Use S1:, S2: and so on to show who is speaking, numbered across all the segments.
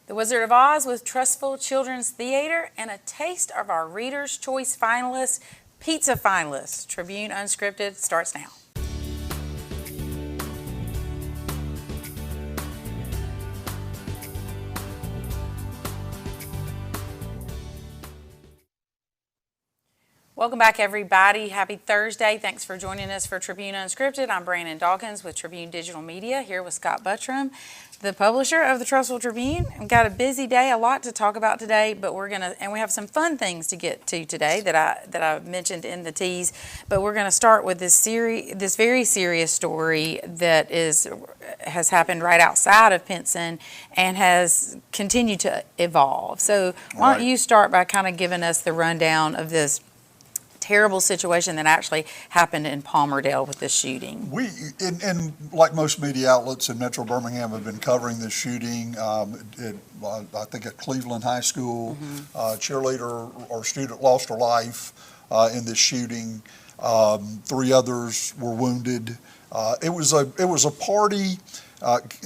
S1: The Wizard of Oz with Trussville Children's Theater, and a taste of our Reader's Choice finalists, Pizza finalists. Tribune Unscripted starts now. Welcome back, everybody. Happy Thursday. Thanks for joining us for Tribune Unscripted. I'm Brandon Dawkins with Tribune Digital Media, here with Scott Buttram, the publisher of the Trussville Tribune. We've got a busy day, a lot to talk about today, but we have some fun things to get to today that I mentioned in the tease. But we're going to start with this very serious story that has happened right outside of Pinson and has continued to evolve. So why don't you start by kind of giving us the rundown of this terrible situation that actually happened in Palmerdale with this shooting.
S2: And like most media outlets in Metro Birmingham have been covering this shooting. I think at Cleveland High School, cheerleader or student lost her life in this shooting. 3 others were wounded. It was a party.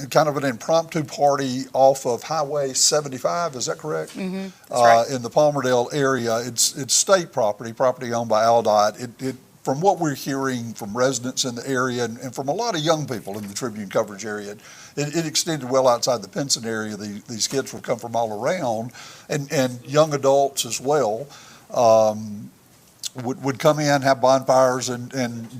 S2: Kind of an impromptu party off of Highway 75, is that correct?
S1: Mm-hmm. That's right.
S2: In the Palmerdale area. It's state property owned by Aldott. From what we're hearing from residents in the area and from a lot of young people in the Tribune coverage area, it extended well outside the Pinson area. These kids would come from all around, and young adults as well. Would come in, have bonfires and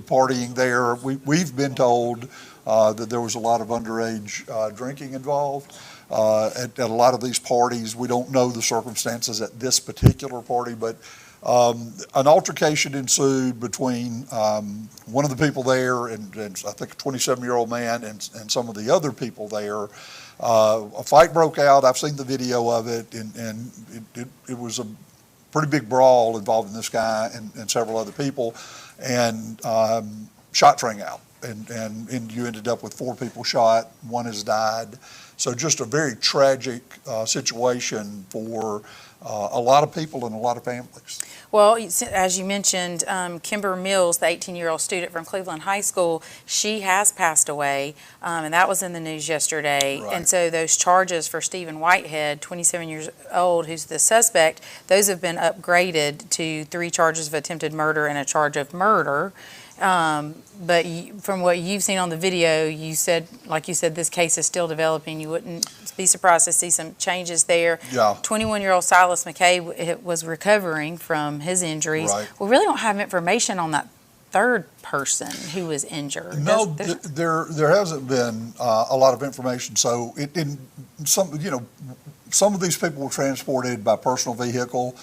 S2: partying there. We've been told that there was a lot of underage drinking involved at a lot of these parties. We don't know the circumstances at this particular party, but an altercation ensued between one of the people there and I think a 27-year-old man and some of the other people there. A fight broke out. I've seen the video of it, and it was a pretty big brawl involving this guy and several other people, and shots rang out. And you ended up with 4 people shot, 1 has died. So just a very tragic situation for a lot of people and a lot of families.
S1: Well, as you mentioned, Kimber Mills, the 18-year-old student from Cleveland High School, she has passed away, and that was in the news yesterday.
S2: Right.
S1: And so those charges for Stephen Whitehead, 27 years old, who's the suspect, those have been upgraded to 3 charges of attempted murder and a charge of murder. But from what you've seen on the video, like you said, this case is still developing. You wouldn't be surprised to see some changes there.
S2: Yeah.
S1: 21-year-old Silas McKay was recovering from his injuries.
S2: Right.
S1: We really don't have information on that third person who was injured.
S2: No, there hasn't been a lot of information. So some of these people were transported by personal vehicle.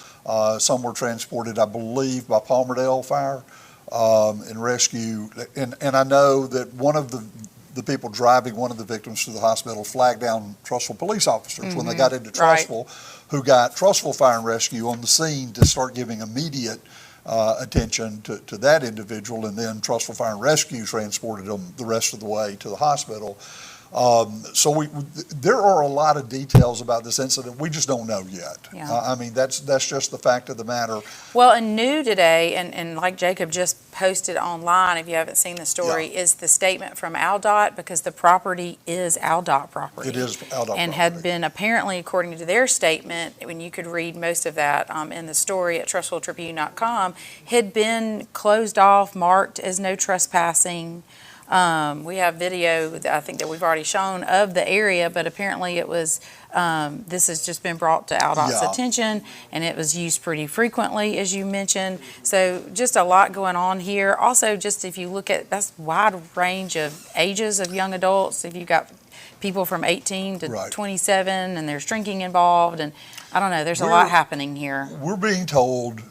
S2: Some were transported, I believe, by Palmerdale Fire. And rescue, and I know that one of the people driving one of the victims to the hospital flagged down Trussville police officers when they got into Trussville, who got Trussville Fire and Rescue on the scene to start giving immediate attention to that individual, and then Trussville Fire and Rescue transported them the rest of the way to the hospital. So there are a lot of details about this incident we just don't know yet.
S1: Yeah.
S2: I mean, that's just the fact of the matter.
S1: Well, and new today, and like Jacob just posted online, if you haven't seen the story, is the statement from Aldott, because the property is Aldott property.
S2: It is Aldott
S1: and
S2: property.
S1: had been apparently, according to their statement, when you could read most of that in the story at TrussvilleTribune.com, had been closed off, marked as no trespassing. We have video, I think, that we've already shown of the area, but apparently it was, this has just been brought to Aldott's attention, and it was used pretty frequently, as you mentioned. So just a lot going on here. Also, just if you look at, that's wide range of ages of young adults. If you've got people from 18 to 27, and there's drinking involved, and I don't know, there's a lot happening here.
S2: We're being told,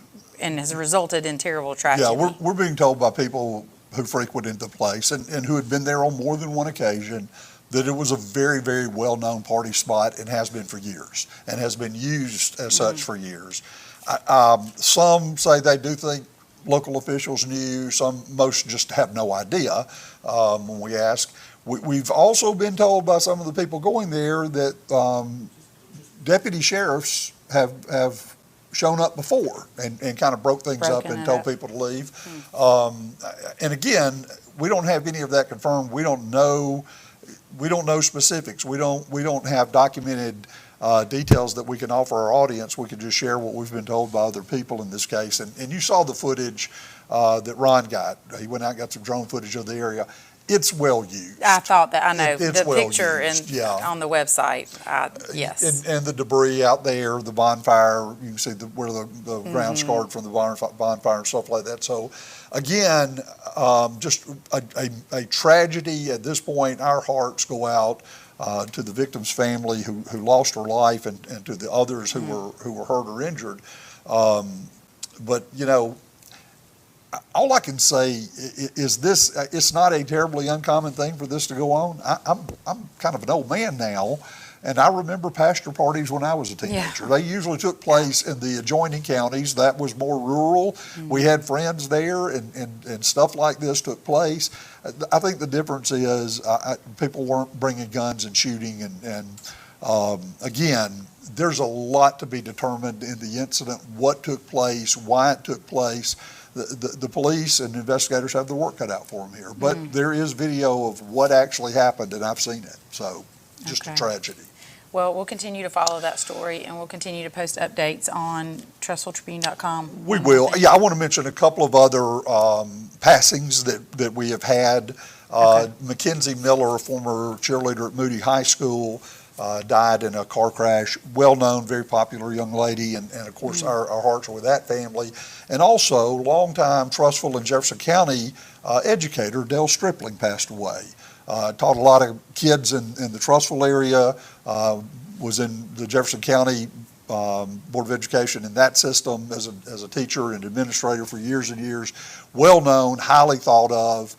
S1: and has resulted in terrible tragedy.
S2: Yeah, we're being told by people who frequented the place and who had been there on more than one occasion that it was a very, very well-known party spot and has been for years and has been used as such for years. Some say they do think local officials knew, most just have no idea when we ask. We've also been told by some of the people going there that deputy sheriffs have shown up before and kind of broke things up and told people to leave. And again, we don't have any of that confirmed. We don't know specifics. We don't have documented details that we can offer our audience. We can just share what we've been told by other people in this case. And you saw the footage that Ron got. He went out and got some drone footage of the area. It's well used.
S1: I thought that, I know,
S2: It's
S1: the
S2: well
S1: picture
S2: used, yeah.
S1: on the website, yes.
S2: And the debris out there, the bonfire, you can see where the ground scarred from the bonfire and stuff like that. So again, just a tragedy at this point. Our hearts go out to the victim's family who lost her life, and to the others who were hurt or injured. But you know, all I can say is this: it's not a terribly uncommon thing for this to go on. I'm kind of an old man now, and I remember pasture parties when I was a teenager.
S1: Yeah.
S2: They usually took place in the adjoining counties. That was more rural. We had friends there, and stuff like this took place. I think the difference is people weren't bringing guns and shooting, and again, there's a lot to be determined in the incident, what took place, why it took place. The police and investigators have their work cut out for them here. But there is video of what actually happened, and I've seen it. So just a tragedy.
S1: Well, we'll continue to follow that story, and we'll continue to post updates on TrussvilleTribune.com.
S2: We will. Yeah, I want to mention a couple of other passings that we have had. Mackenzie Miller, a former cheerleader at Moody High School, died in a car crash. Well-known, very popular young lady, and of course our hearts are with that family. And also, longtime Trussville and Jefferson County educator Dale Stripling passed away. Taught a lot of kids in the Trussville area, was in the Jefferson County Board of Education in that system as a teacher and administrator for years and years. Well-known, highly thought of,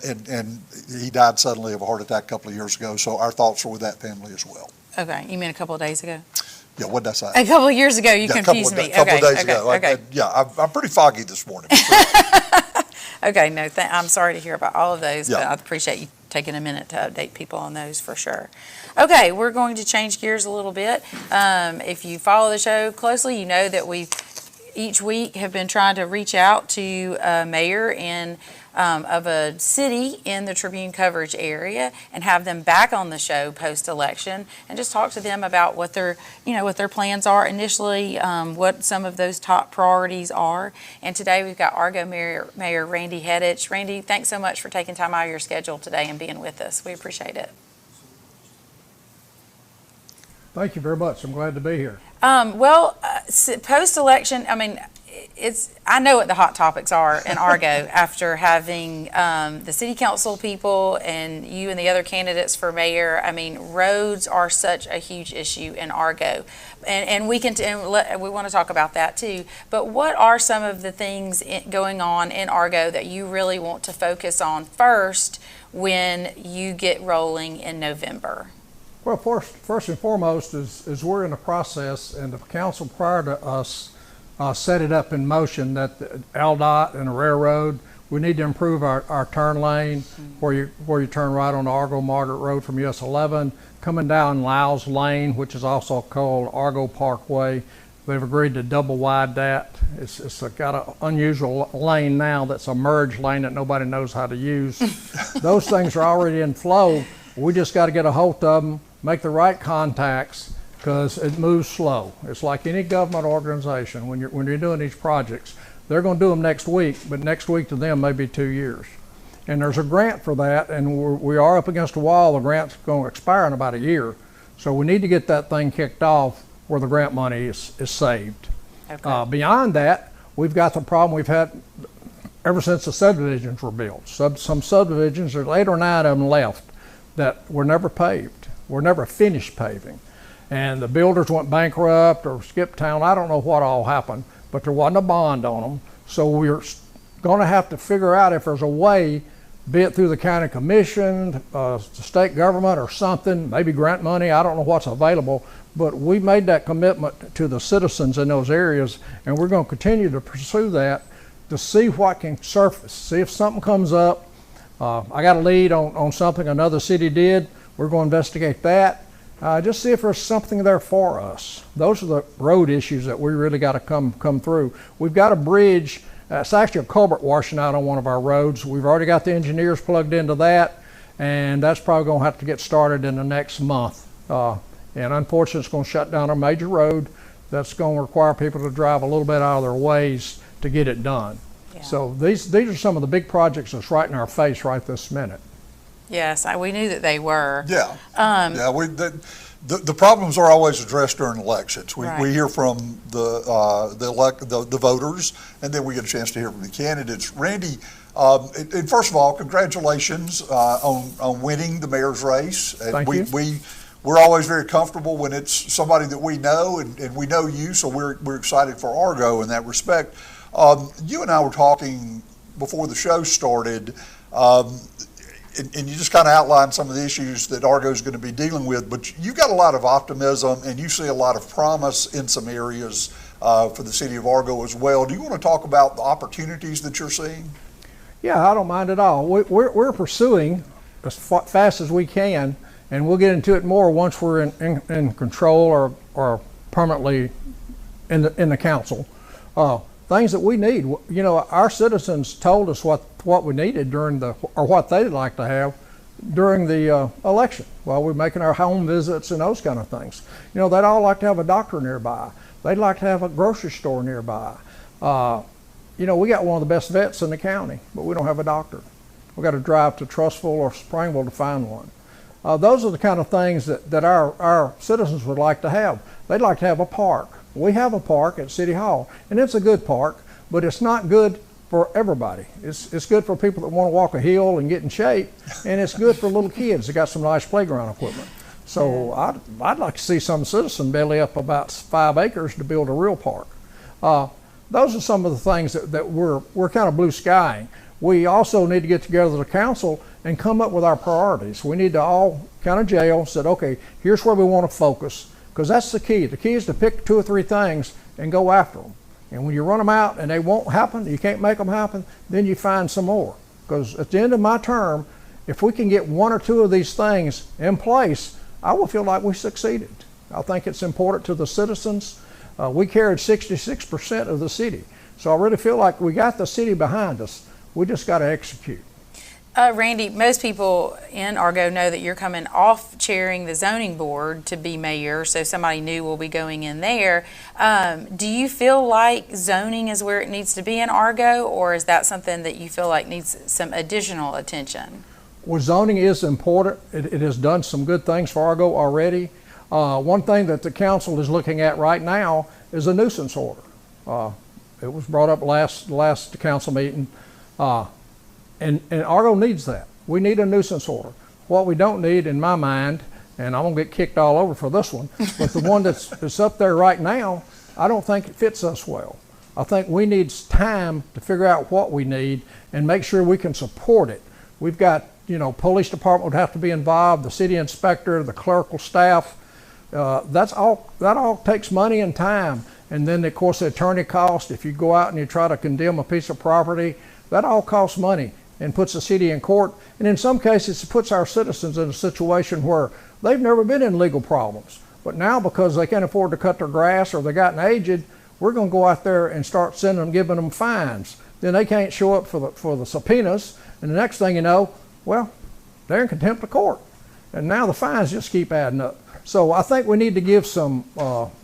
S2: and he died suddenly of a heart attack a couple of years ago, so our thoughts are with that family as well.
S1: Okay, you mean a couple of days ago?
S2: Yeah, what did I say?
S1: A couple of years ago, you confused me.
S2: A couple of days ago. Yeah, I'm pretty foggy this morning.
S1: Okay, no, I'm sorry to hear about all of those,
S2: Yeah.
S1: but I appreciate you taking a minute to update people on those for sure. Okay, we're going to change gears a little bit. If you follow the show closely, you know that we each week have been trying to reach out to a mayor of a city in the Tribune coverage area and have them back on the show post-election and just talk to them about what their plans are initially, what some of those top priorities are. And today we've got Argo Mayor Randy Hedich. Randy, thanks so much for taking time out of your schedule today and being with us. We appreciate it.
S3: Thank you very much. I'm glad to be here.
S1: Post-election, I mean, I know what the hot topics are in Argo after having the city council people and you and the other candidates for mayor. I mean, roads are such a huge issue in Argo, and we want to talk about that too. But what are some of the things going on in Argo that you really want to focus on first when you get rolling in November?
S3: Well, first and foremost is we're in the process, and the council prior to us set it up in motion that the LDOT and the railroad, we need to improve our turn lane where you turn right on the Argo Margaret Road from US 11, coming down Lyles Lane, which is also called Argo Parkway. They've agreed to double wide that. It's got an unusual lane now that's a merge lane that nobody knows how to use. Those things are already in flow. We just got to get a hold of them, make the right contacts, because it moves slow. It's like any government organization. When you're doing these projects, they're going to do them next week, but next week to them may be 2 years. And there's a grant for that, and we are up against a wall. The grant's going to expire in about a year. So we need to get that thing kicked off where the grant money is saved. Okay. Beyond that, we've got the problem we've had ever since the subdivisions were built. Some subdivisions, there's 8 or 9 of them left that were never paved, were never finished paving. And the builders went bankrupt or skipped town. I don't know what all happened, but there wasn't a bond on them. So we're going to have to figure out if there's a way, be it through the county commission, the state government or something, maybe grant money, I don't know what's available, but we made that commitment to the citizens in those areas, and we're going to continue to pursue that to see what can surface, see if something comes up. I got a lead on something another city did. We're going to investigate that. Just see if there's something there for us. Those are the road issues that we really got to come through. We've got a bridge. It's actually a culvert washing out on one of our roads. We've already got the engineers plugged into that, and that's probably going to have to get started in the next month. And unfortunately, it's going to shut down a major road that's going to require people to drive a little bit out of their ways to get it done.
S1: Yeah.
S3: So these are some of the big projects that's right in our face right this minute.
S1: Yes, we knew that they were.
S2: Yeah. The problems are always addressed during elections. We
S1: Right.
S2: hear from the voters, and then we get a chance to hear from the candidates. Randy, and first of all, congratulations on winning the mayor's race.
S3: Thank you.
S2: We're always very comfortable when it's somebody that we know, and we know you, so we're excited for Argo in that respect. You and I were talking before the show started, and you just kind of outlined some of the issues that Argo is going to be dealing with, but you've got a lot of optimism and you see a lot of promise in some areas for the city of Argo as well. Do you want to talk about the opportunities that you're seeing?
S3: Yeah, I don't mind at all. We're pursuing as fast as we can, and we'll get into it more once we're in control or permanently in the council. Things that we need. You know, our citizens told us what we needed or what they'd like to have during the election while we're making our home visits and those kind of things. You know, they'd all like to have a doctor nearby. They'd like to have a grocery store nearby. You know, we got one of the best vets in the county, but we don't have a doctor. We got to drive to Trussville or Springville to find one. Those are the kind of things that our citizens would like to have. They'd like to have a park. We have a park at City Hall, and it's a good park, but it's not good for everybody. It's good for people that want to walk a hill and get in shape, and it's good for little kids that got some nice playground equipment. So I'd like to see some citizen belly up about 5 acres to build a real park. Those are some of the things that we're kind of blue skying. We also need to get together as a council and come up with our priorities. We need to all kind of jail, said, okay, here's where we want to focus, because that's the key. The key is to pick 2 or 3 things and go after them. And when you run them out and they won't happen, you can't make them happen, then you find some more. Because at the end of my term, if we can get 1 or 2 of these things in place, I will feel like we succeeded. I think it's important to the citizens. We carried 66% of the city. So I really feel like we got the city behind us. We just got to execute.
S1: Randy, most people in Argo know that you're coming off chairing the zoning board to be mayor, so somebody new will be going in there. Do you feel like zoning is where it needs to be in Argo, or is that something that you feel like needs some additional attention?
S3: Well, zoning is important. It has done some good things for Argo already. One thing that the council is looking at right now is a nuisance order. It was brought up last council meeting. And Argo needs that. We need a nuisance order. What we don't need, in my mind, and I'm gonna get kicked all over for this one, but the one that's up there right now, I don't think it fits us well. I think we need time to figure out what we need and make sure we can support it. We've got, you know, police department would have to be involved, the city inspector, the clerical staff. That all takes money and time. And then, of course, the attorney cost. If you go out and you try to condemn a piece of property, that all costs money and puts the city in court. And in some cases, it puts our citizens in a situation where they've never been in legal problems. But now, because they can't afford to cut their grass or they've gotten aged, we're going to go out there and start giving them fines. Then they can't show up for the subpoenas. And the next thing you know, well, they're in contempt of court. And now the fines just keep adding up. So I think we need to give some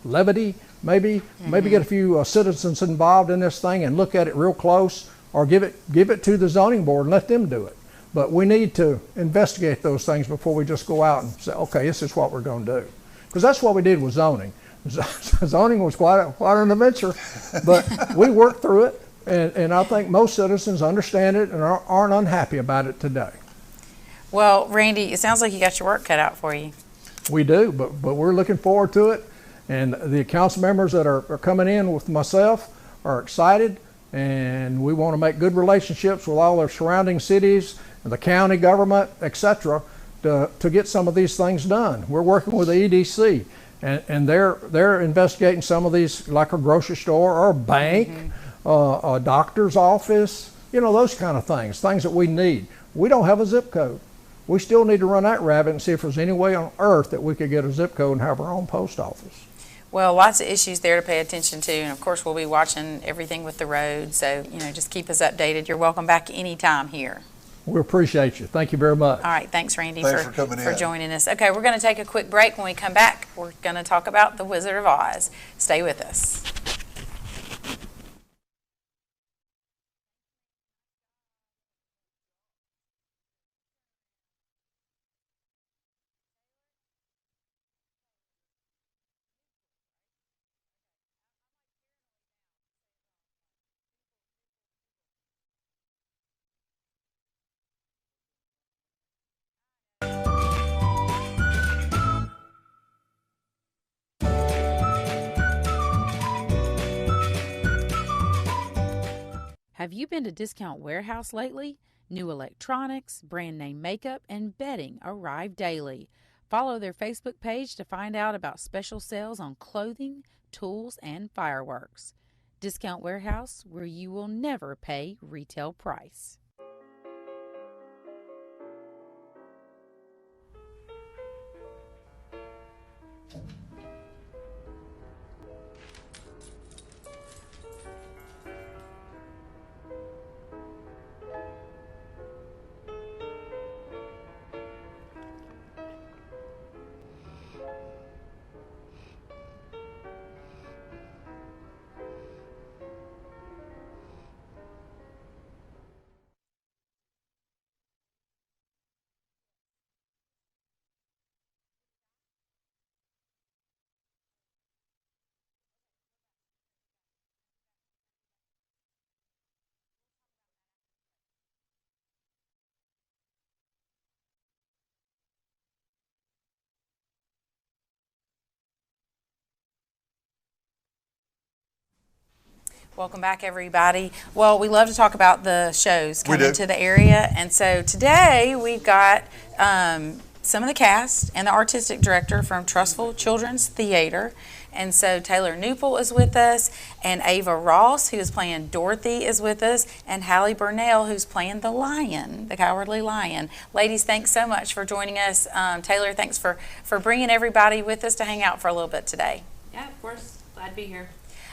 S3: levity, maybe get a few citizens involved in this thing and look at it real close, or give it to the zoning board and let them do it. But we need to investigate those things before we just go out and say, okay, this is what we're going to do. Because that's what we did with zoning. Zoning was quite an adventure, but we worked through it, and I think most citizens understand it and aren't unhappy about it today.
S1: Well, Randy, it sounds like you got your work cut out for you.
S3: We do, but we're looking forward to it. And the council members that are coming in with myself are excited, and we want to make good relationships with all our surrounding cities and the county government, etc., to get some of these things done. We're working with the EDC, and they're investigating some of these, like a grocery store or a bank, a doctor's office, you know, those kind of things that we need. We don't have a zip code. We still need to run that rabbit and see if there's any way on earth that we could get a zip code and have our own post office.
S1: Well, lots of issues there to pay attention to, and of course we'll be watching everything with the road, so just keep us updated. You're welcome back anytime here.
S3: We appreciate you. Thank you very much.
S1: All right, thanks Randy
S2: Thanks for coming
S1: for
S2: in.
S1: joining us. Okay, we're going to take a quick break. When we come back, we're going to talk about The Wizard of Oz. Stay with us.
S4: Have you been to Discount Warehouse lately? New electronics, brand name makeup, and bedding arrive daily. Follow their Facebook page to find out about special sales on clothing, tools, and fireworks. Discount Warehouse, where you will never pay retail price.
S1: Welcome back, everybody. Well, we love to talk about the shows
S2: We
S1: coming
S2: do.
S1: to the area, and so today we've got some of the cast and the artistic director from Trussville Children's Theater. And so Taylor Newpel is with us, and Ava Ross, who is playing Dorothy, is with us, and Hallie Burnell, who's playing the lion, the Cowardly Lion. Ladies, thanks so much for joining us. Taylor, thanks for bringing everybody with us to hang out for a little bit today.
S5: Yeah, of course. Glad to be here.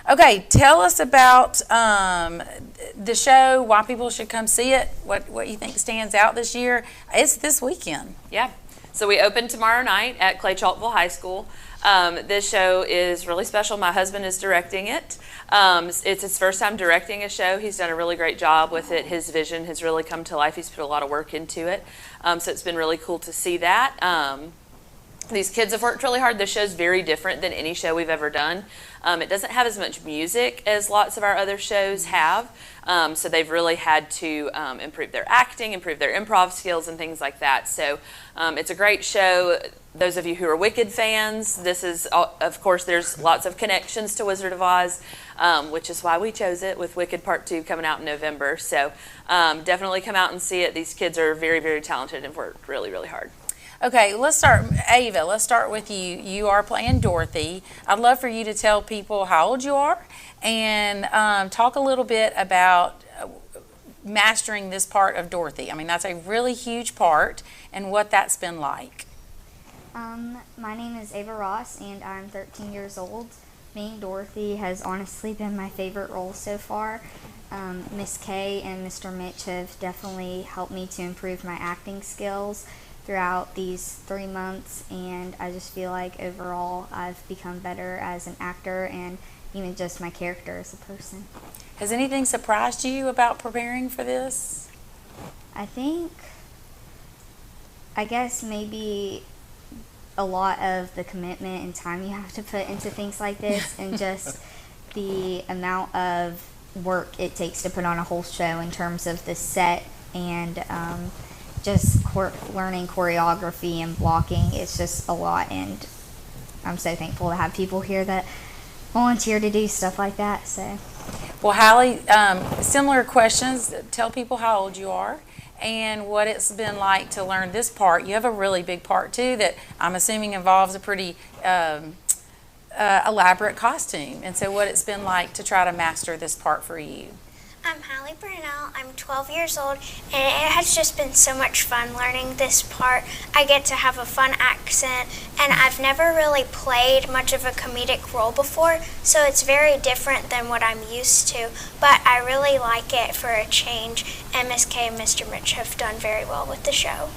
S1: Okay, tell us about the show, why people should come see it, what you think stands out this year. It's this weekend.
S5: Yeah. So we open tomorrow night at Clay Chalkville High School. This show is really special. My husband is directing it. It's his first time directing a show. He's done a really great job with it. His vision has really come to life. He's put a lot of work into it. So it's been really cool to see that. These kids have worked really hard. This show's very different than any show we've ever done. It doesn't have as much music as lots of our other shows have. So they've really had to improve their acting, improve their improv skills, and things like that. So it's a great show. Those of you who are Wicked fans, this is, of course, there's lots of connections to Wizard of Oz, which is why we chose it, with Wicked Part 2 coming out in November. So definitely come out and see it. These kids are very, very talented and worked really, really hard.
S1: Okay, let's start, Ava, let's start with you. You are playing Dorothy. I'd love for you to tell people how old you are and talk a little bit about mastering this part of Dorothy. I mean, that's a really huge part, and what that's been like.
S6: My name is Ava Ross, and I'm 13 years old. Being Dorothy has honestly been my favorite role so far. Miss Kay and Mr. Mitch have definitely helped me to improve my acting skills throughout these 3 months, and I just feel like overall I've become better as an actor and even just my character as a person.
S1: Has anything surprised you about preparing for this?
S6: I guess maybe a lot of the commitment and time you have to put into things like this and just the amount of work it takes to put on a whole show in terms of the set and just learning choreography and blocking. It's just a lot, and I'm so thankful to have people here that volunteer to do stuff like that. So,
S1: well, Hallie, similar questions. Tell people how old you are and what it's been like to learn this part. You have a really big part too that I'm assuming involves a pretty elaborate costume, and so what it's been like to try to master this part for you.
S7: I'm Hallie Burnell. I'm 12 years old, and it has just been so much fun learning this part. I get to have a fun accent, and I've never really played much of a comedic role before, so it's very different than what I'm used to, but I really like it for a change, and Miss Kay and Mr. Mitch have done very well with the show.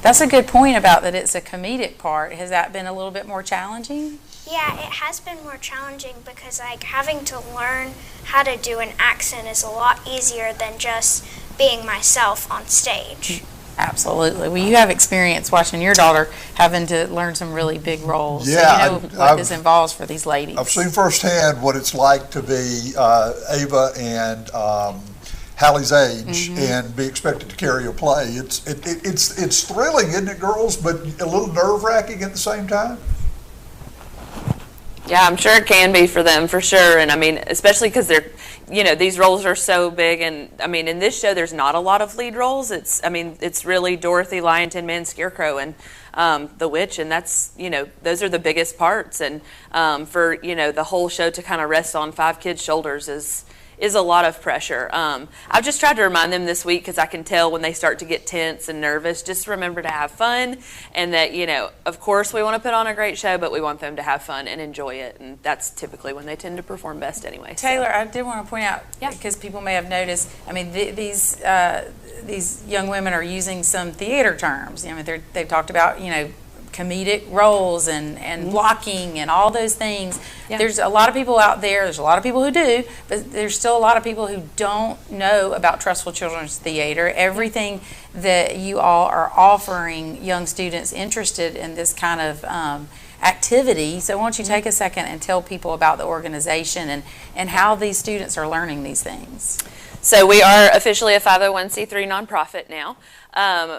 S1: That's a good point about that it's a comedic part. Has that been a little bit more challenging?
S7: Yeah, it has been more challenging because like having to learn how to do an accent is a lot easier than just being myself on stage.
S1: Absolutely. Well, you have experience watching your daughter having to learn some really big roles.
S2: Yeah,
S1: so you know what this involves for these ladies.
S2: I've seen firsthand what it's like to be Ava and Hallie's age and be expected to carry a play. It's thrilling, isn't it, girls? But a little nerve-wracking at the same time.
S5: Yeah, I'm sure it can be for them, for sure. And I mean, especially because they're, these roles are so big. And I mean, in this show, there's not a lot of lead roles. It's really Dorothy, Lion, Tin Man, Scarecrow, and the Witch. And that's, those are the biggest parts. And for, the whole show to kind of rest on 5 kids' shoulders is a lot of pressure. I've just tried to remind them this week, because I can tell when they start to get tense and nervous, just remember to have fun, and that, of course we want to put on a great show, but we want them to have fun and enjoy it, and that's typically when they tend to perform best anyway.
S1: Taylor, I did want to point out, because people may have noticed, I mean, these young women are using some theater terms. I mean, they've talked about, comedic roles and blocking and all those things. Yeah. There's a lot of people out there's a lot of people who do, but there's still a lot of people who don't know about Trussville Children's Theater. Everything that you all are offering young students interested in this kind of activity. So why don't you take a second and tell people about the organization and how these students are learning these things.
S5: So we are officially a 501c3 nonprofit now.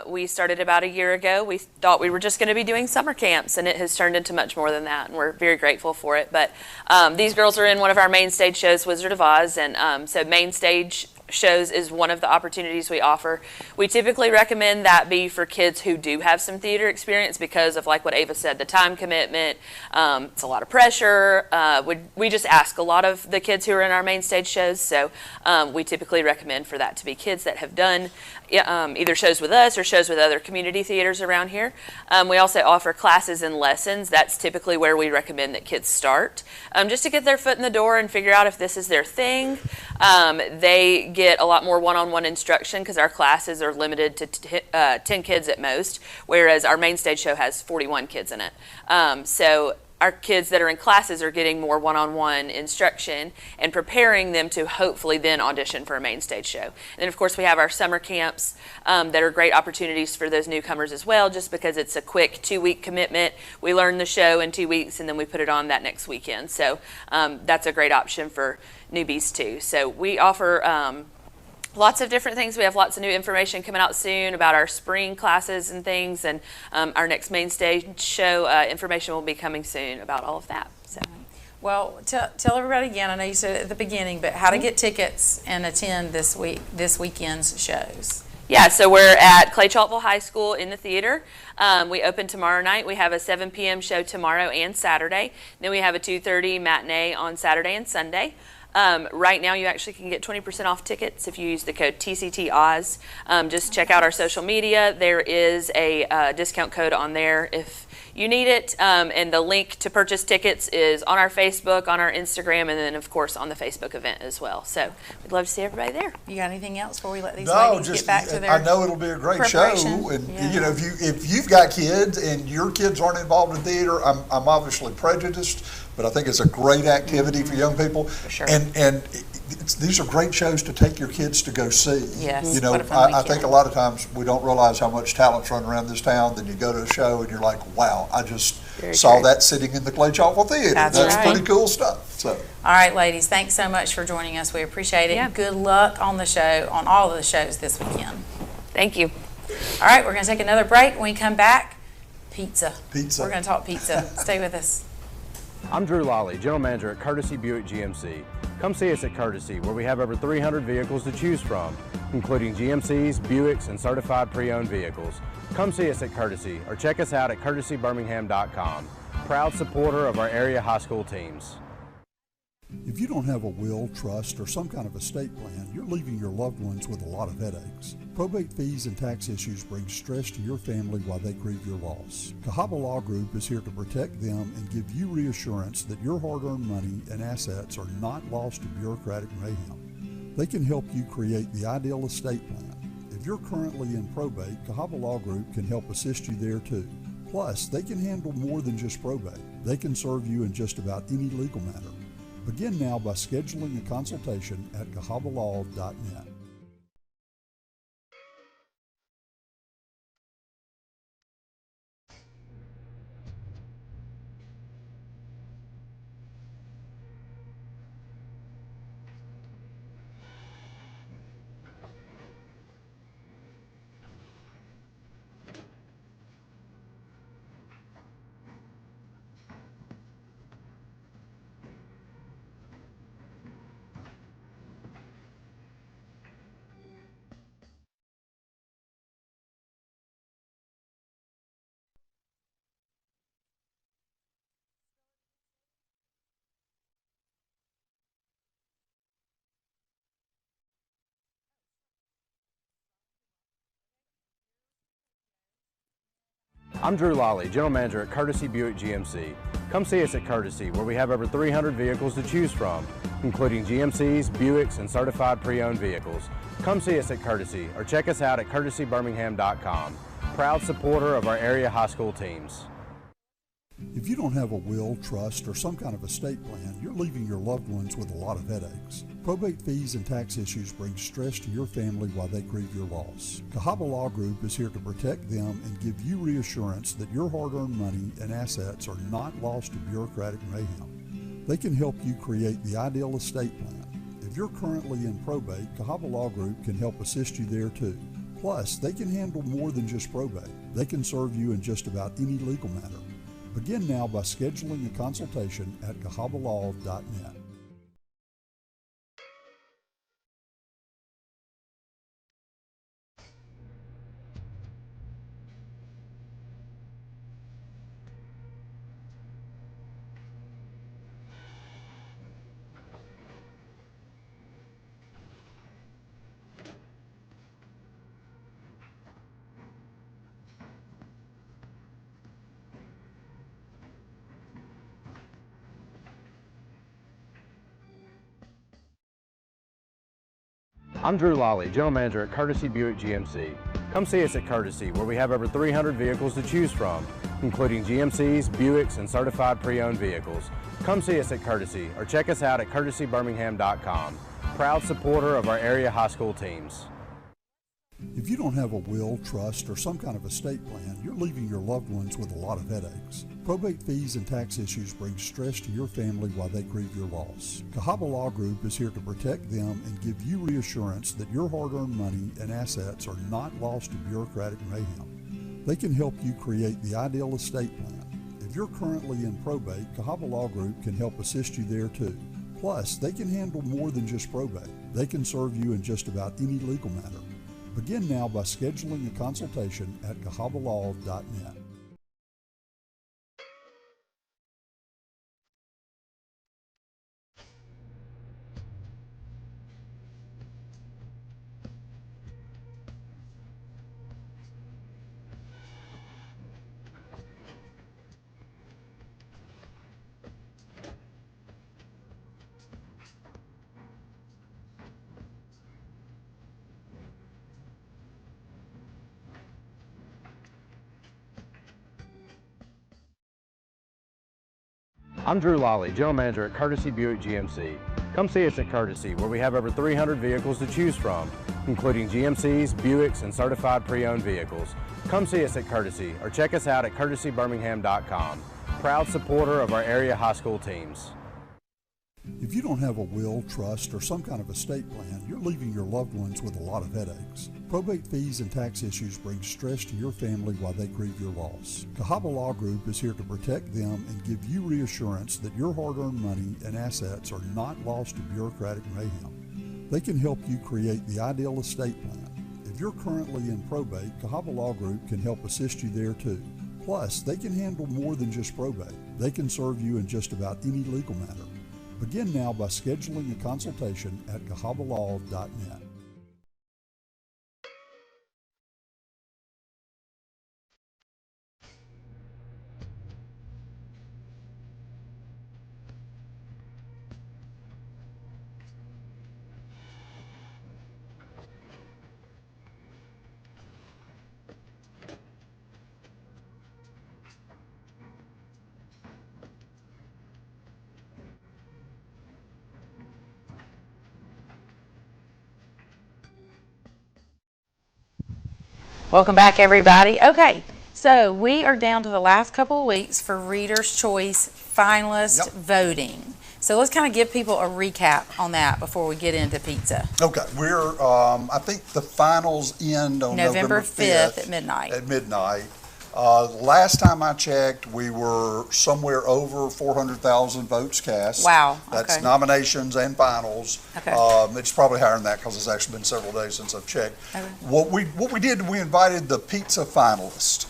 S5: We started about a year ago. We thought we were just going to be doing summer camps, and it has turned into much more than that, and we're very grateful for it. But these girls are in one of our main stage shows, Wizard of Oz, and so main stage shows is one of the opportunities we offer. We typically recommend that be for kids who do have some theater experience because of, like what Ava said, the time commitment. It's a lot of pressure. We just ask a lot of the kids who are in our main stage shows, so we typically recommend for that to be kids that have done either shows with us or shows with other community theaters around here. We also offer classes and lessons. That's typically where we recommend that kids start, just to get their foot in the door and figure out if this is their thing. They get a lot more one-on-one instruction because our classes are limited to 10 kids at most, whereas our main stage show has 41 kids in it. So our kids that are in classes are getting more one-on-one instruction and preparing them to hopefully then audition for a main stage show. And then of course we have our summer camps that are great opportunities for those newcomers as well, just because it's a quick 2-week commitment. We learn the show in 2 weeks and then we put it on that next weekend. So that's a great option for newbies too. So we offer lots of different things. We have lots of new information coming out soon about our spring classes and things, and our next main stage show information will be coming soon about all of that. So,
S1: well, tell everybody again. I know you said it at the beginning, but how to get tickets and attend this weekend's shows.
S5: Yeah, so we're at Clay Chalkville High School in the theater. We open tomorrow night. We have a 7 p.m. show tomorrow and Saturday. Then we have a 2:30 matinee on Saturday and Sunday. Right now you actually can get 20% off tickets if you use the code TCTOZ. Just check out our social media. There is a discount code on there if you need it. And the link to purchase tickets is on our Facebook, on our Instagram, and then of course on the Facebook event as well. So we'd love to see everybody there.
S1: You got anything else before we let these ladies get back to their
S2: I know it'll be a great show. And if you've got kids and your kids aren't involved in theater, I'm obviously prejudiced, but I think it's a great activity for young people. For sure. And these are great shows to take your kids to go see.
S1: Yes.
S2: I think a lot of times we don't realize how much talent's running around this town. Then you go to a show and you're like, wow, I just saw that sitting in the Clay Chalkville Theater. That's pretty cool stuff. So.
S1: All right, ladies, thanks so much for joining us. We appreciate it. Yeah. Good luck on the show, on all of the shows this weekend.
S5: Thank you.
S1: All right, we're going to take another break. When we come back, pizza.
S2: Pizza.
S1: We're going to talk pizza. Stay with us.
S8: I'm Drew Lawley, General Manager at Courtesy Buick GMC. Come see us at Courtesy, where we have over 300 vehicles to choose from, including GMCs, Buicks, and certified pre-owned vehicles. Come see us at Courtesy, or check us out at courtesybirmingham.com. Proud supporter of our area high school teams.
S2: If you don't have a will, trust, or some kind of estate plan, you're leaving your loved ones with a lot of headaches. Probate fees and tax issues bring stress to your family while they grieve your loss. Cahaba Law Group is here to protect them and give you reassurance that your hard-earned money and assets are not lost to bureaucratic mayhem. They can help you create the ideal estate plan. If If you're currently in probate, Cahaba Law Group can help assist you there too. Plus, they can handle more than just probate. They can serve you in just about any legal matter. Begin now by scheduling a consultation at cahabalaw.net.
S8: I'm Drew Lawley, General Manager at Courtesy Buick GMC. Come see us at Courtesy, where we have over 300 vehicles to choose from, including GMCs, Buicks, and certified pre-owned vehicles. Come see us at Courtesy or check us out at courtesybirmingham.com. Proud supporter of our area high school teams.
S2: If you don't have a will, trust, or some kind of estate plan, you're leaving your loved ones with a lot of headaches. Probate fees and tax issues bring stress to your family while they grieve your loss. Cahaba Law Group is here to protect them and give you reassurance that your hard-earned money and assets are not lost to bureaucratic mayhem. They can help you create the ideal estate plan. If you're currently in probate, Cahaba Law Group can help assist you there too. Plus, they can handle more than just probate. They can serve you in just about any legal matter. Begin now by scheduling a consultation at cahabalaw.net.
S8: I'm Drew Lawley, General Manager at Courtesy Buick GMC. Come see us at Courtesy, where we have over 300 vehicles to choose from, including GMCs, Buicks, and certified pre-owned vehicles. Come see us at Courtesy or check us out at courtesybirmingham.com. Proud supporter of our area high school teams.
S2: If you don't have a will, trust, or some kind of estate plan, you're leaving your loved ones with a lot of headaches. Probate fees and tax issues bring stress to your family while they grieve your loss. Cahaba Law Group is here to protect them and give you reassurance that your hard-earned money and assets are not lost to bureaucratic mayhem. They can help you create the ideal estate plan. If you're currently in probate, Cahaba Law Group can help assist you there too. Plus, they can handle more than just probate. They can serve you in just about any legal matter. Begin now by scheduling a consultation at cahabalaw.net.
S8: I'm Drew Lawley, General Manager at Courtesy Buick GMC. Come see us at Courtesy, where we have over 300 vehicles to choose from, including GMCs, Buicks, and certified pre-owned vehicles. Come see us at Courtesy or check us out at courtesybirmingham.com. Proud supporter of our area high school teams.
S2: If you don't have a will, trust, or some kind of estate plan, you're leaving your loved ones with a lot of headaches. Probate fees and tax issues bring stress to your family while they grieve your loss. Cahaba Law Group is here to protect them and give you reassurance that your hard-earned money and assets are not lost to bureaucratic mayhem. They can help you create the ideal estate plan. If you're currently in probate, Cahaba Law Group can help assist you there too. Plus, they can handle more than just probate. They can serve you in just about any legal matter. Begin now by scheduling a consultation at cahabalaw.net.
S1: Welcome back, everybody. Okay, so we are down to the last couple of weeks for Reader's Choice finalist voting. So let's kind of give people a recap on that before we get into pizza.
S2: Okay, we're, I think the finals end on November 5th.
S1: At midnight.
S2: At midnight. Last time I checked, we were somewhere over 400,000 votes cast.
S1: Wow,
S2: That's
S1: okay.
S2: nominations and finals.
S1: Okay.
S2: It's probably higher than that because it's actually been several days since I've checked.
S1: Okay.
S2: What we did, we invited the pizza finalists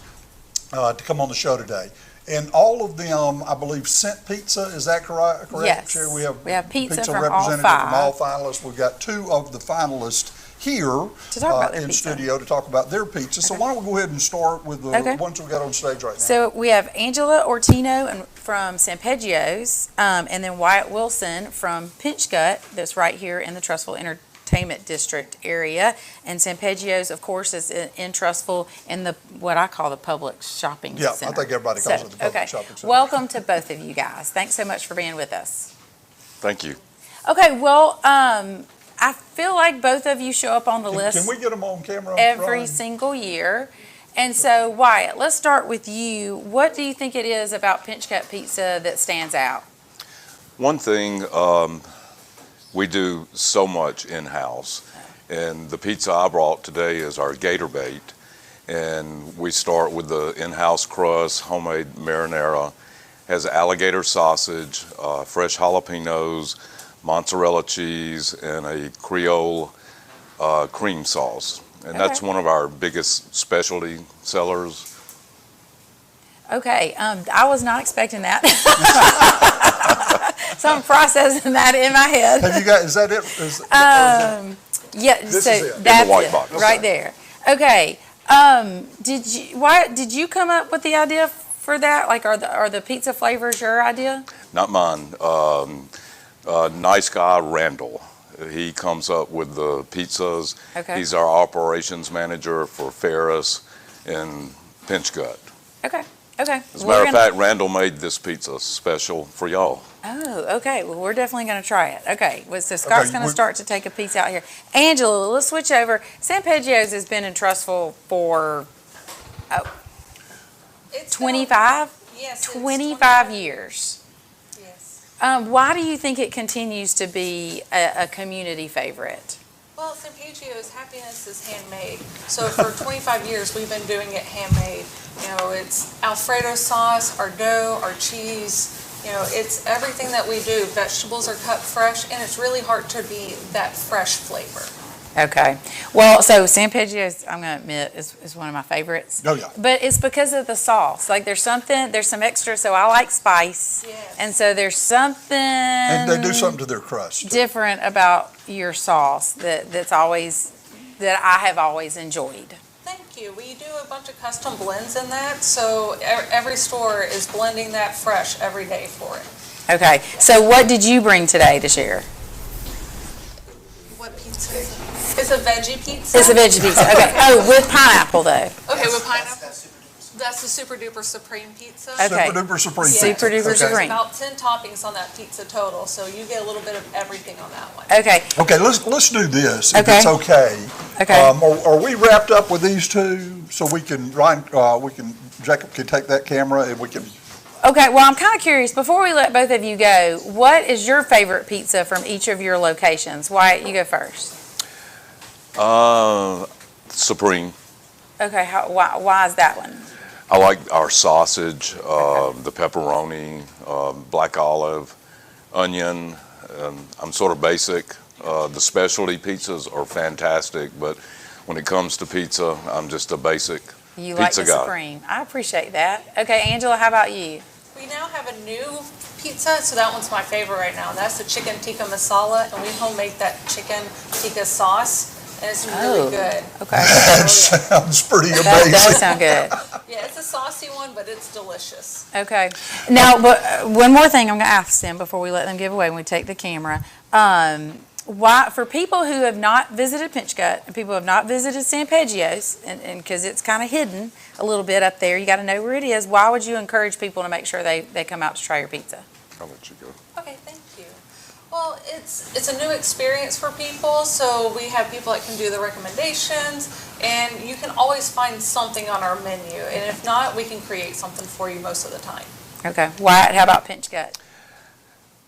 S2: to come on the show today. And all of them, I believe, sent pizza. Is that correct?
S1: Yes.
S2: Sherry?
S1: We have pizza from all
S2: representative
S1: five.
S2: from all finalists. We've got two of the finalists here
S1: To talk about their
S2: in
S1: pizza.
S2: studio to talk about their pizza. So
S1: Okay.
S2: why don't we go ahead and start with the
S1: Okay.
S2: ones we got on stage right now?
S1: So we have Angela Ortino from San Pedro's, and then Wyatt Wilson from Pinch Gut, that's right here in the Trussville Entertainment District area. And San Pedro's, of course, is in Trussville in the, what I call the public shopping
S2: Yeah,
S1: center.
S2: I think everybody calls it the public
S1: okay.
S2: shopping center.
S1: Welcome to both of you guys. Thanks so much for being with us.
S9: Thank you.
S1: Okay, well, I feel like both of you show up on the list
S2: Can we get them on camera?
S1: every
S2: Ryan?
S1: single year. And so, Wyatt, let's start with you. What do you think it is about Pinch Cut Pizza that stands out?
S9: One thing, we do so much in-house, and the pizza I brought today is our gator bait. And we start with the in-house crust, homemade marinara, has alligator sausage, fresh jalapenos, mozzarella cheese, and a Creole cream sauce. And that's one of our biggest specialty sellers.
S1: Okay, I was not expecting that. So I'm processing that in my head.
S2: Have you got, is that it?
S1: Yeah,
S2: This
S1: so
S2: is it. In the
S1: that's
S9: white
S1: it,
S9: box.
S1: right there. Okay, did you come up with the idea for that? Like, are the pizza flavors your idea?
S9: Not mine. Nice guy Randall. He comes up with the pizzas.
S1: Okay.
S9: He's our operations manager for Ferris and Pinch Gut.
S1: Okay. Okay.
S9: As a matter of fact, Randall made this pizza special for y'all.
S1: Oh, okay. Well, we're definitely going to try it. Okay. Well, so Scott's
S2: Okay,
S1: going to
S2: we-
S1: start to take a piece out here. Angela, let's switch over. San Pedro's has been in Trussville for
S10: It's
S1: 25?
S10: Yes. it's
S1: 25 years.
S10: Yes.
S1: Why do you think it continues to be a community favorite?
S10: Well, San Pedro's happiness is handmade. So for 25 years, we've been doing it handmade. You know, it's Alfredo sauce, our dough, our cheese. You know, it's everything that we do. Vegetables are cut fresh, and it's really hard to beat that fresh flavor.
S1: Okay. Well, so San Pedro's, I'm going to admit, is one of my favorites.
S2: Oh, yeah.
S1: But it's because of the sauce. Like, there's some extra, so I like spice.
S10: Yes.
S1: And so there's something
S2: And they do something to their crust. too.
S1: different about your sauce that I have always enjoyed.
S10: Thank you. We do a bunch of custom blends in that, so every store is blending that fresh every day for it.
S1: Okay. So what did you bring today to share?
S10: What pizza is it? It's a veggie pizza.
S1: It's a veggie pizza. Okay. Oh, with pineapple though.
S10: Okay, with pineapple. That's the Super Duper Supreme pizza.
S1: Okay.
S2: Super duper supreme.
S10: Yeah.
S1: Super duper
S2: Okay.
S1: supreme.
S10: About 10 toppings on that pizza total, so you get a little bit of everything on that one.
S1: Okay.
S2: Okay, let's do this, if
S1: Okay.
S2: it's okay.
S1: Okay.
S2: Are we wrapped up with these two, so we can, Jacob can take that camera and we can,
S1: Okay, well, I'm kind of curious, before we let both of you go, what is your favorite pizza from each of your locations? Wyatt, you go first.
S9: Supreme.
S1: Okay, why is that one?
S9: I like our sausage, the pepperoni, black olive, onion. I'm sort of basic. The specialty pizzas are fantastic, but when it comes to pizza, I'm just a basic
S1: You like
S9: pizza
S1: the
S9: guy.
S1: Supreme. I appreciate that. Okay, Angela, how about you?
S10: We now have a new pizza, so that one's my favorite right now. And that's the chicken tikka masala, and we homemade that chicken tikka sauce, and it's really good.
S1: Okay.
S2: that sounds pretty
S1: That does
S2: amazing.
S1: sound good.
S10: Yeah, it's a saucy one, but it's delicious.
S1: Okay. Now, but one more thing I'm going to ask them before we let them give away when we take the camera. Why, for people who have not visited Pinch Gut and people who have not visited San Pedro's, and because it's kind of hidden a little bit up there, you got to know where it is. Why would you encourage people to make sure they come out to try your pizza?
S9: I'll let you go.
S10: Okay, thank you. Well, it's a new experience for people, so we have people that can do the recommendations, and you can always find something on our menu, and if not, we can create something for you most of the time.
S1: Okay. Wyatt, how about pinch gut?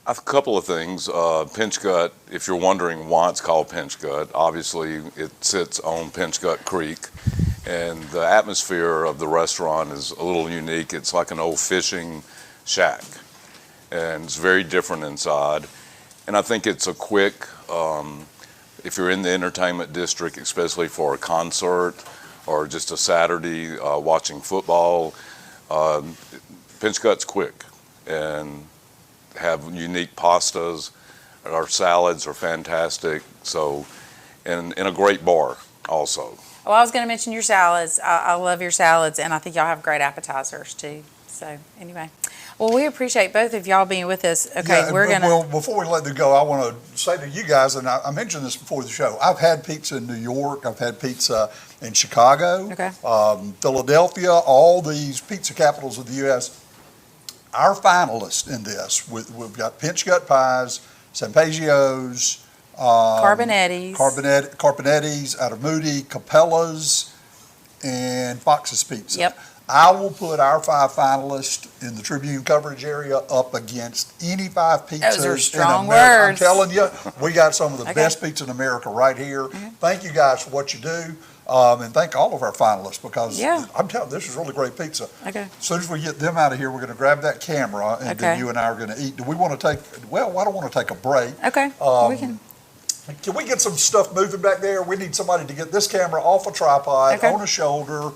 S9: A couple of things. Pinch Gut, if you're wondering why it's called Pinch Gut, obviously it sits on Pinch Gut Creek, and the atmosphere of the restaurant is a little unique. It's like an old fishing shack, and it's very different inside. And I think it's a quick, if you're in the entertainment district, especially for a concert or just a Saturday watching football, Pinch Gut's quick and have unique pastas. Our salads are fantastic. So, and a great bar also.
S1: Well, I was going to mention your salads. I love your salads, and I think y'all have great appetizers too. So anyway, well, we appreciate both of y'all being with us. Okay,
S2: Yeah,
S1: we're going to.
S2: Well, before we let them go, I want to say to you guys, and I mentioned this before the show, I've had pizza in New York, I've had pizza in Chicago,
S1: Okay.
S2: Philadelphia, all these pizza capitals of the U.S. Our finalists in this, we've got Pinch Gut Pies, Sampagio's, Carbonetti's out of Moody, Capella's, and Fox's Pizza.
S1: Yep.
S2: I will put our 5 finalists in the Tribune coverage area up against any 5 pizzas
S1: Those are
S2: in
S1: strong
S2: America.
S1: words.
S2: I'm telling you, we got some of the
S1: Okay.
S2: best pizza in America right here. Thank you guys for what you do, and thank all of our finalists because
S1: Yeah.
S2: I'm telling you, this is really great pizza.
S1: Okay.
S2: As soon as we get them out of here, we're going to grab that camera, and
S1: Okay.
S2: then you and I are going to eat. Do we want to take? Well, I don't want to take a break.
S1: Okay.
S2: Um,
S1: we can.
S2: Can we get some stuff moving back there? We need somebody to get this camera off a tripod,
S1: Okay.
S2: on a shoulder.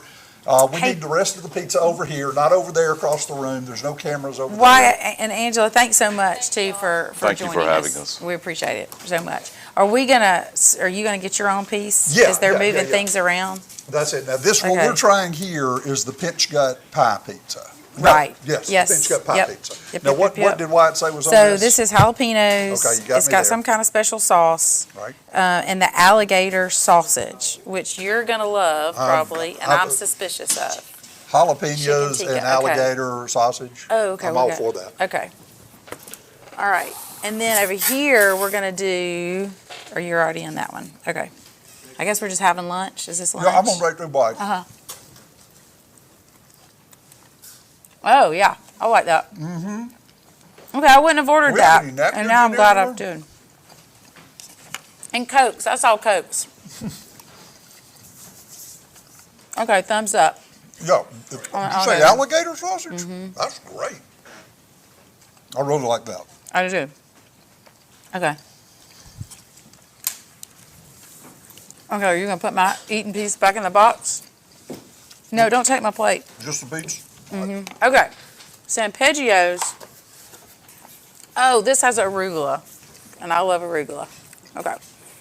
S2: We
S1: Hey.
S2: need the rest of the pizza over here, not over there across the room. There's no cameras over
S1: Wyatt
S2: there.
S1: and Angela, thanks so much too for
S9: Thank you
S1: joining
S9: for having
S1: us.
S9: us.
S1: We appreciate it so much. Are you gonna get your own piece?
S2: Yeah,
S1: As they're
S2: yeah,
S1: moving
S2: yeah, yeah.
S1: things around?
S2: That's it. Now, this what
S1: Okay.
S2: we're trying here is the Pinch Gut Pie Pizza. No,
S1: Right.
S2: Yes,
S1: Yes.
S2: Pinch Gut Pie
S1: Yep.
S2: Pizza.
S1: Yep,
S2: Now,
S1: yep,
S2: what
S1: yep.
S2: did Wyatt say was on
S1: So
S2: this?
S1: this is jalapenos.
S2: Okay, you got
S1: It's
S2: me
S1: got
S2: there.
S1: some kind of special sauce.
S2: Right.
S1: And the alligator sausage, which you're gonna love probably, and I'm suspicious of.
S2: Jalapenos
S1: Chicken
S2: and
S1: tikka,
S2: alligator sausage.
S1: Oh, okay.
S2: I'm
S1: we
S2: all
S1: got-
S2: for that.
S1: Okay. All right. And then over here, we're gonna do, or you're already in that one. Okay. I guess we're just having lunch. Is this lunch?
S2: Yeah, I'm on right through bite.
S1: Uh-huh. Oh, yeah. I like that. Mm-hmm. Okay, I wouldn't have ordered
S2: We have
S1: that.
S2: any napkins
S1: And now I'm
S2: in
S1: glad
S2: there,
S1: I'm doing. And Cokes. I saw Cokes. Okay, thumbs up.
S2: Yeah. Did you
S1: on
S2: say
S1: there.
S2: alligator sausage? That's great. I really like that.
S1: I do. Okay. Okay, are you gonna put my eating piece back in the box? No, don't take my plate.
S2: Just the beach?
S1: Okay. Sampagio's. Oh, this has arugula, and I love arugula. Okay.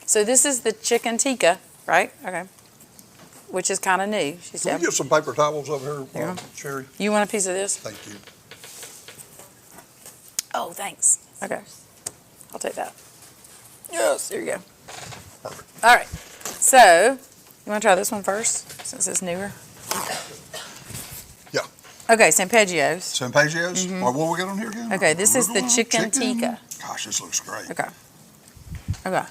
S1: So this is the chicken tikka, right? Okay. Which is kind of new, she
S2: Can
S1: said.
S2: we get some paper towels over here,
S1: Yeah.
S2: Sherry?
S1: You want a piece of this?
S2: Thank you.
S1: Oh, thanks. Okay. I'll take that. Yes, there you go.
S2: Perfect.
S1: All right. So, you want to try this one first, since it's newer?
S2: Yeah.
S1: Okay, Sampagio's.
S2: Sampagio's? What we got on here again?
S1: Okay, this is the
S2: Arugula,
S1: chicken tikka.
S2: Gosh, this looks great.
S1: Okay. Okay.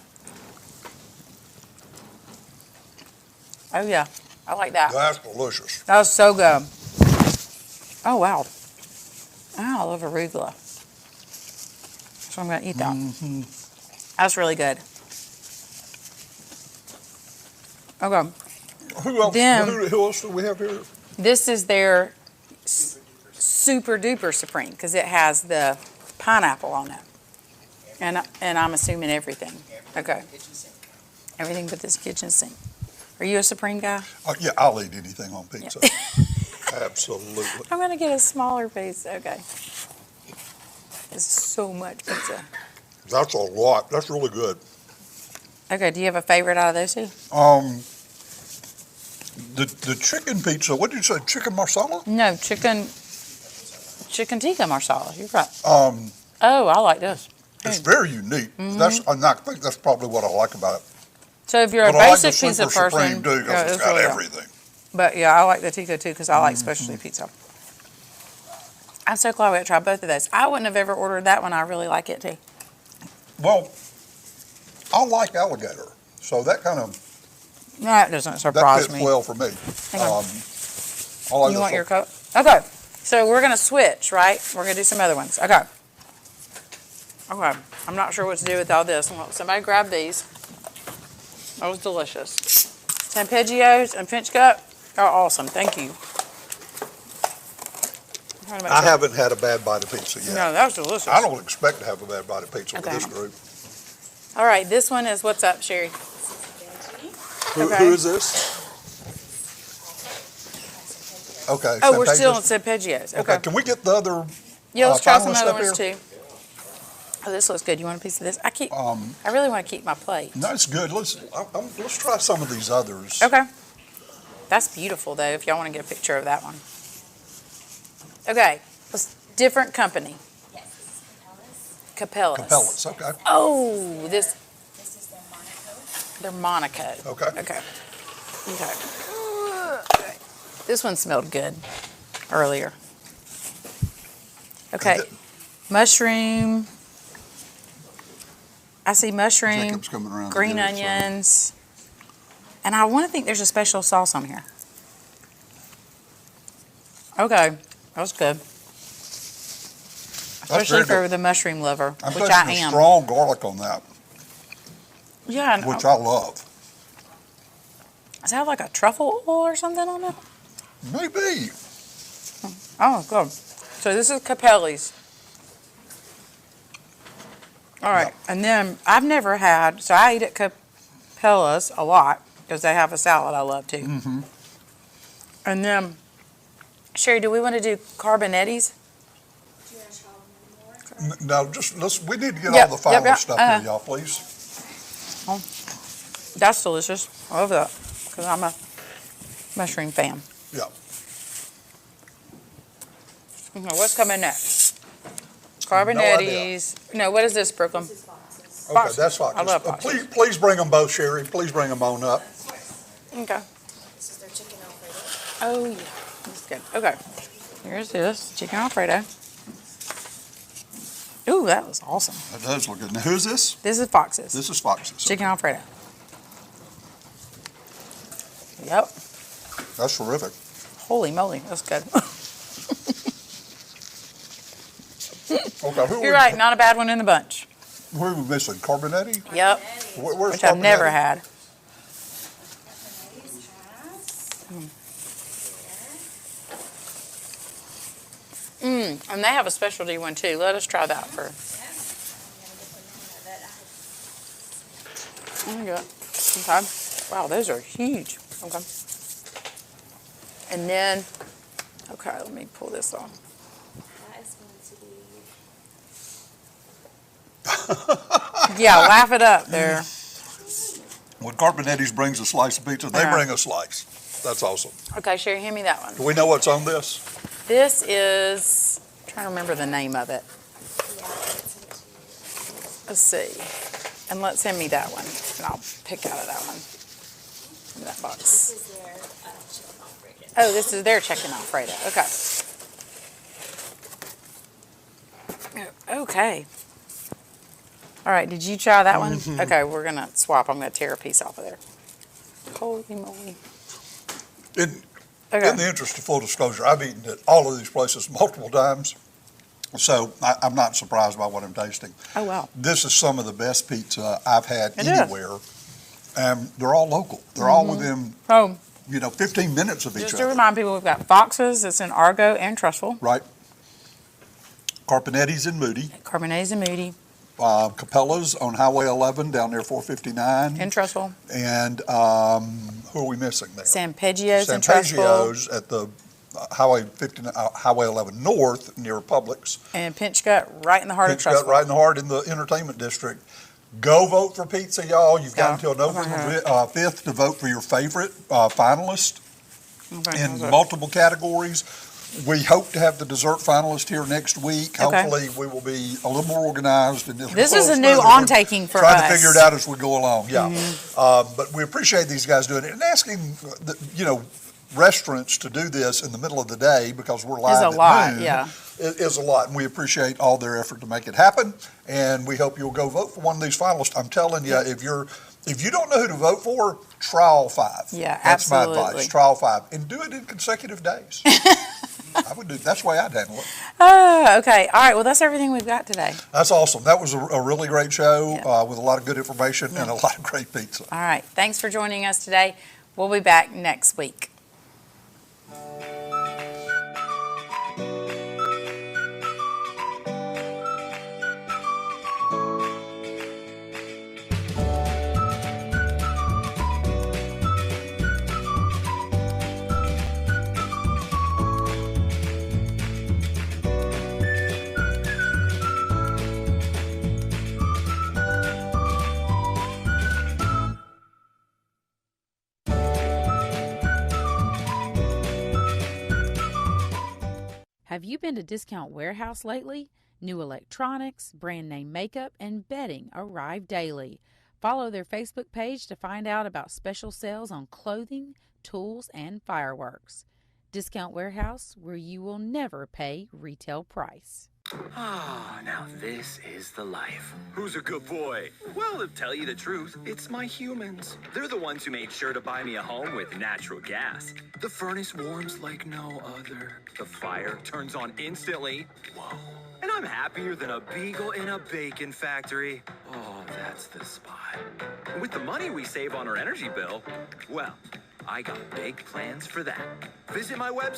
S1: Oh, yeah. I like that.
S2: That's delicious.
S1: That was so good. Oh, wow. I love arugula. So I'm going to eat that. That's really good. Okay.
S2: Who else?
S1: Then-
S2: Who else do we have here?
S1: This is their super duper supreme because it has the pineapple on it. And I'm assuming everything. Okay. Everything but this kitchen sink. Are you a supreme guy?
S2: Yeah, I'll eat anything on pizza. Absolutely.
S1: I'm going to get a smaller piece. Okay. It's so much pizza.
S2: That's a lot. That's really good.
S1: Okay, do you have a favorite out of those two?
S2: The chicken pizza, what did you say, chicken marsala?
S1: No, chicken tikka marsala. You're right.
S2: Um,
S1: Oh, I like this.
S2: It's very unique. That's, I think that's probably what I like about it.
S1: So if you're a
S2: But I like the
S1: basic pizza
S2: Super
S1: person,
S2: Supreme too,
S1: yeah,
S2: because it's
S1: it's
S2: got
S1: really good.
S2: everything.
S1: But yeah, I like the tikka too because I like specialty pizza. I'm so glad we got to try both of those. I wouldn't have ever ordered that one. I really like it too.
S2: Well, I like alligator, so that kind of,
S1: That doesn't
S2: that
S1: surprise
S2: fits
S1: me.
S2: well for me.
S1: Hang on.
S2: I like
S1: You
S2: this
S1: want your
S2: one.
S1: coat? Okay, so we're gonna switch, right? We're gonna do some other ones. Okay. Okay, I'm not sure what to do with all this. Well, somebody grab these. That was delicious. Sampaggios and pinch gut are awesome. Thank you. I'm trying to make
S2: I
S1: sure-
S2: haven't had a bad bite of pizza yet.
S1: No, that was delicious.
S2: I don't expect to have a bad bite of pizza with
S1: Okay.
S2: this group.
S1: All right, this one is what's up, Sherry? Okay.
S2: Who is this? Okay.
S1: Oh, we're still in
S2: Sampaggios.
S1: Sampaggios. Okay.
S2: Can we get the other?
S1: Yeah, let's try some
S2: finalists
S1: other
S2: up
S1: ones
S2: here?
S1: too. Oh, this looks good. You want a piece of this? I
S2: Um,
S1: really want to keep my plate.
S2: no, it's good. Let's try some of these others.
S1: Okay. That's beautiful, though, if y'all want to get a picture of that one. Okay, different company.
S11: Yes,
S1: Capellas.
S2: Capellas, okay.
S1: Oh,
S11: this is their Monaco.
S1: they're Monaco.
S2: Okay.
S1: Okay. Okay. This one smelled good earlier. Okay. Mushroom. I see mushroom,
S2: Jacob's coming around. to
S1: green
S2: get it, so-
S1: onions, and I want to think there's a special sauce on here. Okay, that was good. Especially
S2: very
S1: for the mushroom lover,
S2: I'm
S1: which
S2: putting
S1: I
S2: a
S1: am.
S2: strong garlic on that,
S1: Yeah, and
S2: which I love.
S1: does it have like a truffle oil or something on it?
S2: Maybe.
S1: Oh, good. So this is Capelli's. All right, and then I've never had, so I eat at Capella's a lot because they have a salad I love too.
S2: Mm-hmm.
S1: And then, Sherry, do we want to do Carbonetti's?
S11: Do you want to try one more?
S2: No, we need to get
S1: Yep,
S2: all the final
S1: yep,
S2: stuff
S1: uh-huh.
S2: here, y'all, please.
S1: That's delicious. I love that because I'm a mushroom fan.
S2: Yeah.
S1: Okay, what's coming next?
S2: No idea.
S1: Carbonetti's. No, what is this, Brooklyn?
S11: This is Fox's.
S2: Okay,
S1: Foxes.
S2: that's Fox's.
S1: I love Foxes.
S2: Please bring them both, Sherry. Please bring them on up.
S1: Okay.
S11: This is their chicken Alfredo.
S1: Oh, yeah. That's good. Okay. Here's this chicken Alfredo. Ooh, that was awesome.
S2: That does look good. Now, who's this?
S1: This is Fox's.
S2: This is Fox's.
S1: Chicken Alfredo. Yep.
S2: That's terrific.
S1: Holy moly, that's good.
S2: Okay,
S1: You're right, not a bad one in the bunch.
S2: Who are we missing? Carbonetti?
S1: Yep.
S2: Where's
S1: Which I've never
S2: Carbonetti?
S1: had. And they have a specialty one too. Let us try that first. Okay. Wow, those are huge. Okay. And then, okay, let me pull this on.
S11: That is going to be
S1: Yeah, laugh it up there.
S2: When Carbonetti's brings a slice of pizza, they
S1: Yeah.
S2: bring a slice. That's awesome.
S1: Okay, Sherry, hand me that one.
S2: Do we know what's on this?
S1: This is, I'm trying to remember the name of it. Let's see. And let's send me that one, and I'll pick out of that one. In that box.
S11: This is their chicken Alfredo.
S1: Oh, this is their chicken Alfredo. Okay. Okay. All right, did you try that one? Okay, we're going to swap. I'm going to tear a piece off of there. Holy moly.
S2: In
S1: Okay.
S2: the interest of full disclosure, I've eaten at all of these places multiple times, so I'm not surprised by what I'm tasting.
S1: Oh, wow.
S2: This is some of the best pizza I've had
S1: It is.
S2: anywhere, and they're all local. They're all within,
S1: So,
S2: 15 minutes of each
S1: just to
S2: other.
S1: remind people, we've got Fox's. It's in Argo and Trussville.
S2: Right. Carponetti's in Moody.
S1: Carbonetti's and Moody
S2: Capella's on Highway 11 down there 459.
S1: in Trussville.
S2: And who are we missing there?
S1: Sampaggios in Trussville.
S2: Sampaggios at the Highway 11 North near Publix.
S1: And Pinch Gut right in the heart of
S2: Pinch Gut
S1: Trussville.
S2: right in the heart in the entertainment district. Go vote for pizza, y'all. You've got
S1: Yeah.
S2: until November 5th to vote for your favorite finalist
S1: Okay,
S2: in
S1: how's that?
S2: multiple categories. We hope to have the dessert finalist here next week.
S1: Okay.
S2: Hopefully, we will be a little more organized. And
S1: This is a new on-taking for
S2: Trying
S1: us.
S2: to figure it out as we go along, yeah.
S1: Mm-hmm.
S2: But we appreciate these guys doing it and asking, restaurants to do this in the middle of the day because we're live
S1: It's a
S2: at
S1: lot,
S2: noon.
S1: yeah.
S2: is a lot, and we appreciate all their effort to make it happen, and we hope you'll go vote for one of these finalists. I'm telling you, if you don't know who to vote for, try all 5.
S1: Yeah,
S2: That's my
S1: absolutely.
S2: advice. Try all 5, and do it in consecutive days. I would do. That's the way I'd handle it.
S1: Okay. All right. Well, that's everything we've got today.
S2: That's awesome. That was a really great show with a lot of good information and a lot of great pizza.
S1: All right. Thanks for joining us today. We'll be back next week.
S4: Have you been to Discount Warehouse lately? New electronics, brand name makeup, and bedding arrive daily. Follow their Facebook page to find out about special sales on clothing, tools, and fireworks. Discount Warehouse, where you will never pay retail price.
S12: Ah, now this is the life. Who's a good boy? Well, to tell you the truth, it's my humans. They're the ones who made sure to buy me a home with natural gas. The furnace warms like no other. The fire turns on instantly. Whoa. And I'm happier than a beagle in a bacon factory. Oh, that's the spot. With the money we save on our energy bill, well, I got big plans for that. Visit my website.